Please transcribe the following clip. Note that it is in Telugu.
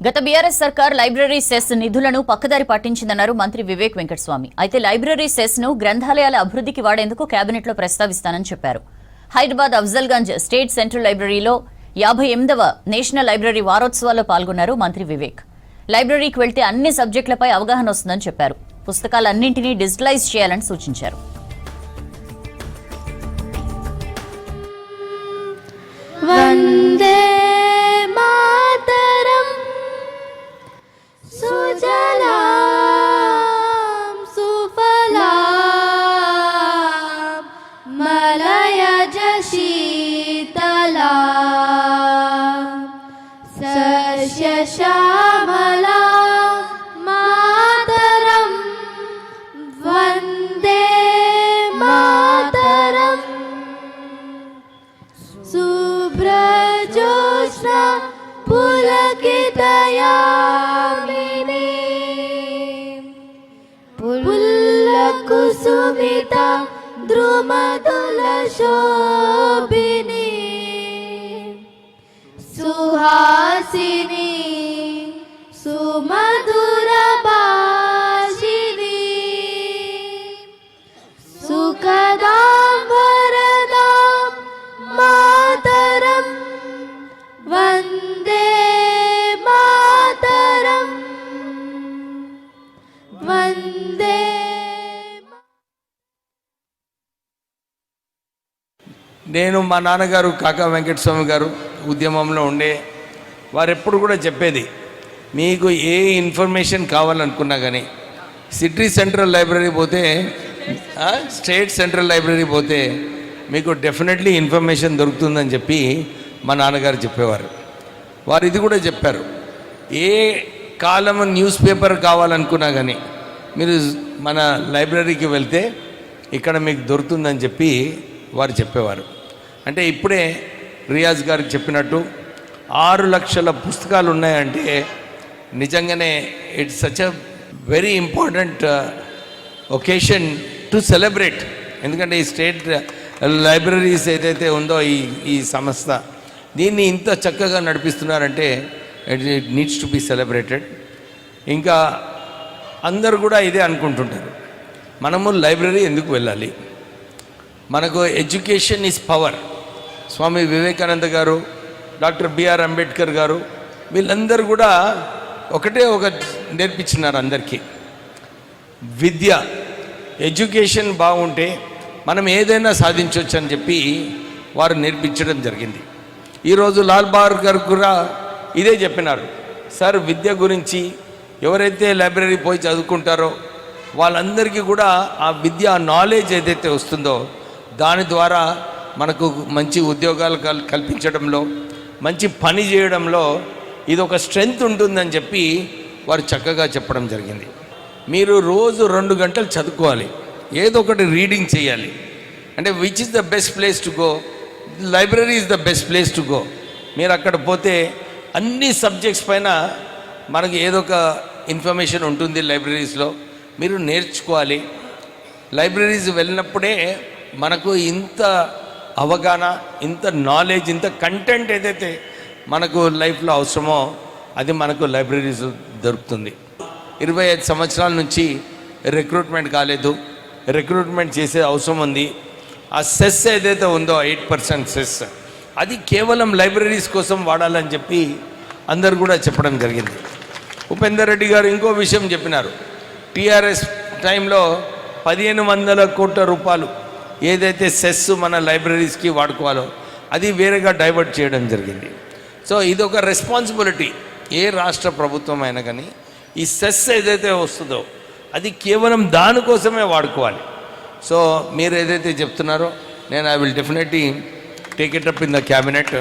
గత బీఆర్ఎస్ సర్కార్ లైబ్రరీ సెస్ నిధులను పక్కదారి పట్టించిందన్నారు మంత్రి వివేక్ వెంకటస్వామి. అయితే లైబ్రరీ సెస్ ను గ్రంథాలయాల అభివృద్ధికి వాడేందుకు కేబినెట్ లో ప్రస్తావిస్తానని చెప్పారు. హైదరాబాద్ అఫ్జల్గంజ్ స్టేట్ సెంట్రల్ లైబ్రరీలో 58వ నేషనల్ లైబ్రరీ వారోత్సవాల్లో పాల్గొన్నారు మంత్రి వివేక్. లైబ్రరీకి వెళ్తే అన్ని సబ్జెక్టులపై అవగాహన వస్తుందని చెప్పారు. పుస్తకాలన్నింటినీ డిజిటలైజ్ చేయాలని సూచించారు. వందే మాతరం సుజలాం సుఫలాం మలయజ శీతలాం సస్యశ్యామలాం మాతరం వందే మాతరం శుభ్రజోత్స్నా పులకితయామినీ పుల్లకుసుమిత ద్రుమదులశోభినీ సుహాసినీ సుమధురభాషినీ సుఖదాం వరదాం మాతరం వందే మాతరం వందే. నేను మా నాన్నగారు కాకా వెంకటస్వామి గారు ఉద్యమంలో ఉండే వారు ఎప్పుడు కూడా చెప్పేది, మీకు ఏ ఇన్ఫర్మేషన్ కావాలనుకున్నా కానీ సిటీ సెంట్రల్ లైబ్రరీ పోతే, స్టేట్ సెంట్రల్ లైబ్రరీ పోతే మీకు డెఫినెట్లీ ఇన్ఫర్మేషన్ దొరుకుతుందని చెప్పి మా నాన్నగారు చెప్పేవారు. వారు ఇది కూడా చెప్పారు, ఏ కాలం న్యూస్ పేపర్ కావాలనుకున్నా కానీ మీరు మన లైబ్రరీకి వెళ్తే ఇక్కడ మీకు దొరుకుతుందని చెప్పి వారు చెప్పేవారు. అంటే ఇప్పుడే రియాజ్ గారికి చెప్పినట్టు 6 లక్షల పుస్తకాలు ఉన్నాయంటే నిజంగానే it's such a very important occasion to celebrate. ఎందుకంటే ఈ స్టేట్ లైబ్రరీస్ ఏదైతే ఉందో ఈ సంస్థ దీన్ని ఇంత చక్కగా నడిపిస్తున్నారంటే it needs to be celebrated. ఇంకా అందరు కూడా ఇదే అనుకుంటుంటారు, మనము లైబ్రరీ ఎందుకు వెళ్ళాలి, మనకు education is power. Swami Vivekananda గారు, డాక్టర్ బిఆర్ అంబేద్కర్ గారు వీళ్ళందరూ కూడా ఒకటే నేర్పించినారు అందరికీ, విద్య ఎడ్యుకేషన్ బాగుంటే మనం ఏదైనా సాధించవచ్చు అని చెప్పి వారు నేర్పించడం జరిగింది. ఈరోజు లాల్ బహదూర్ గారు కూడా ఇదే చెప్పినారు, సార్ విద్య గురించి ఎవరైతే లైబ్రరీ పోయి చదువుకుంటారో వాళ్ళందరికీ కూడా ఆ విద్య నాలెడ్జ్ ఏదైతే వస్తుందో దాని ద్వారా మనకు మంచి ఉద్యోగాలు కల్పించడంలో, మంచి పని చేయడంలో ఇది ఒక స్ట్రెంగ్త్ ఉంటుందని చెప్పి వారు చక్కగా చెప్పడం జరిగింది. మీరు రోజు 2 గంటలు చదువుకోవాలి, ఏదో ఒకటి రీడింగ్ చేయాలి. అంటే which is the best place to go, library is the best place to go. మీరు అక్కడ పోతే అన్ని సబ్జెక్ట్స్ పైన మనకు ఏదో ఒక ఇన్ఫర్మేషన్ ఉంటుంది లైబ్రరీస్లో, మీరు నేర్చుకోవాలి. లైబ్రరీస్ వెళ్ళినప్పుడే మనకు ఇంత అవగాహన, ఇంత నాలెడ్జ్, ఇంత కంటెంట్ ఏదైతే మనకు లైఫ్లో అవసరమో అది మనకు లైబ్రరీస్ దొరుకుతుంది. 25 సంవత్సరాల నుంచి రిక్రూట్మెంట్ కాలేదు, రిక్రూట్మెంట్ చేసే అవసరం ఉంది. ఆ సెస్ ఏదైతే ఉందో 8% సెస్ అది కేవలం లైబ్రరీస్ కోసం వాడాలని చెప్పి అందరు కూడా చెప్పడం జరిగింది. ఉపేందర్ రెడ్డి గారు ఇంకో విషయం చెప్పినారు, టీఆర్ఎస్ టైంలో 1500 కోట్ల రూపాయలు ఏదైతే సెస్ మన లైబ్రరీస్కి వాడుకోవాలో అది వేరేగా డైవర్ట్ చేయడం జరిగింది. సో ఇది ఒక రెస్పాన్సిబిలిటీ, ఏ రాష్ట్ర ప్రభుత్వం అయినా కానీ ఈ సెస్ ఏదైతే వస్తుందో అది కేవలం దానికోసమే వాడుకోవాలి. సో మీరు ఏదైతే చెప్తున్నారో నేను I will definitely take it up in the cabinet.